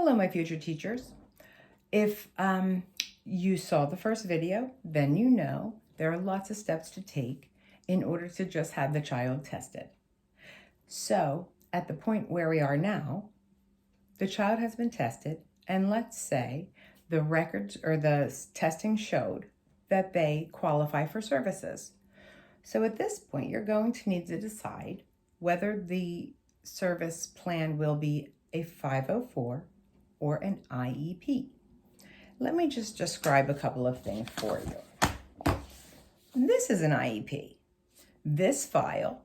Hello, my future teachers. If you saw the first video, then you know there are lots of steps to take in order to just have the child tested. So at the point where we are now, the child has been tested, and let's say the records or the testing showed that they qualify for services. So at this point, you're going to need to decide whether the service plan will be a 504 or an IEP. Let me just describe a couple of things for you. This is an IEP. This file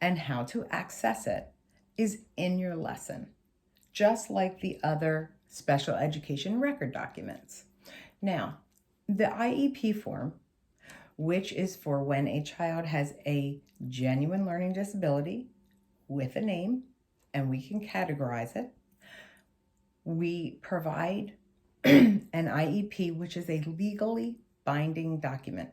and how to access it is in your lesson, just like the other special education record documents. Now, the IEP form, which is for when a child has a genuine learning disability with a name, and we can categorize it. We provide an IEP, which is a legally binding document.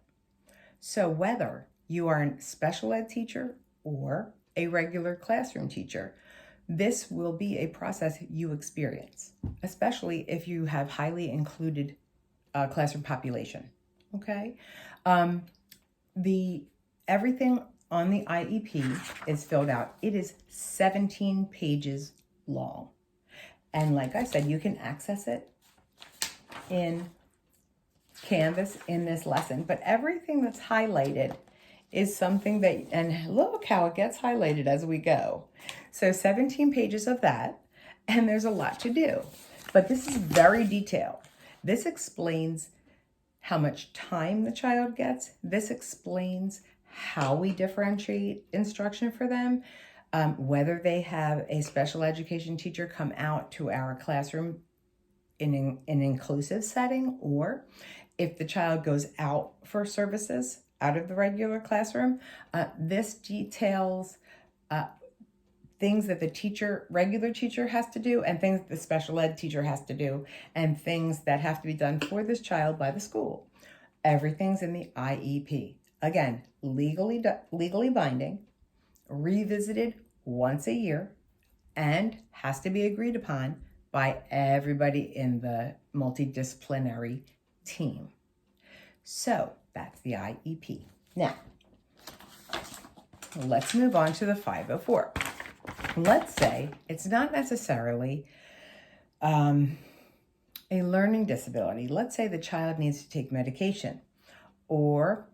So whether you are a special ed teacher or a regular classroom teacher, this will be a process you experience, especially if you have highly included classroom population. Okay, everything on the IEP is filled out. It is 17 pages long, and like I said, you can access it in Canvas in this lesson. But everything that's highlighted is something that, and look how it gets highlighted as we go. So 17 pages of that, and there's a lot to do. But this is very detailed. This explains how much time the child gets. This explains how we differentiate instruction for them, whether they have a special education teacher come out to our classroom in an inclusive setting, or if the child goes out for services out of the regular classroom. This details things that the regular teacher has to do, and things that the special ed teacher has to do, and things that have to be done for this child by the school. Everything's in the IEP. Again, legally binding, revisited once a year, and has to be agreed upon by everybody in the multidisciplinary team. So that's the IEP. Now, let's move on to the 504. Let's say it's not necessarily a learning disability. Let's say the child needs to take medication, or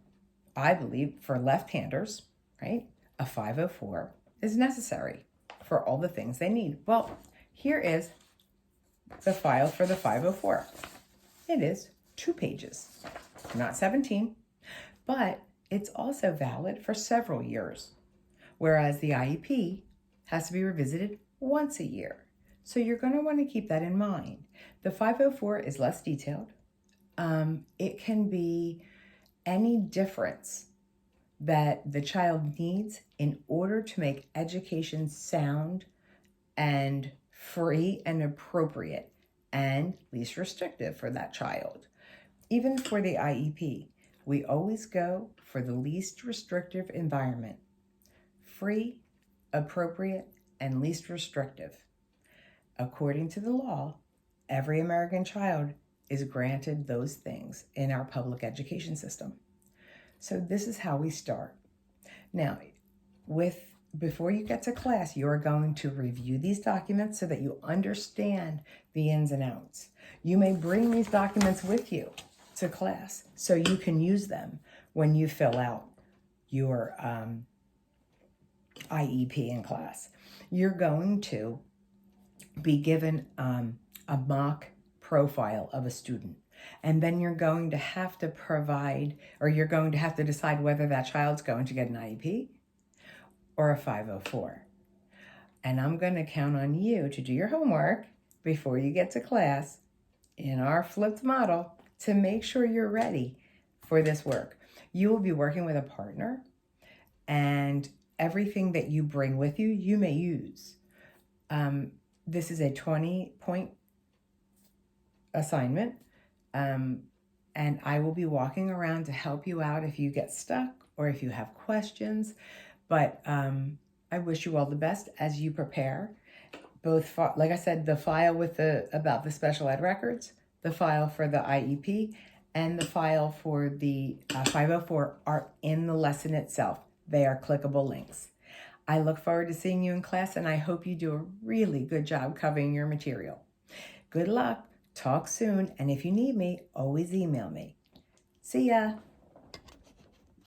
I believe for left-handers, right, a 504 is necessary for all the things they need. Well, here is the file for the 504. It is 2 pages, not 17, but it's also valid for several years, whereas the IEP has to be revisited once a year. So you're going to want to keep that in mind. The 504 is less detailed. It can be any difference that the child needs in order to make education sound and free and appropriate and least restrictive for that child. Even for the IEP, we always go for the least restrictive environment. Free, appropriate, and least restrictive. According to the law, every American child is granted those things in our public education system. So this is how we start. Now, before you get to class, you're going to review these documents so that you understand the ins and outs. You may bring these documents with you to class so you can use them when you fill out your IEP in class. You're going to be given a mock profile of a student. And then you're going to have to provide, or you're going to have to decide whether that child's going to get an IEP or a 504. And I'm going to count on you to do your homework before you get to class in our flipped model to make sure you're ready for this work. You will be working with a partner, and everything that you bring with you, you may use. This is a 20-point assignment. And I will be walking around to help you out if you get stuck or if you have questions. But I wish you all the best as you prepare. both, like I said, the file with about the special ed records, the file for the IEP, and the file for the 504 are in the lesson itself. They are clickable links. I look forward to seeing you in class, and I hope you do a really good job covering your material. Good luck. Talk soon. And if you need me, always email me. See ya.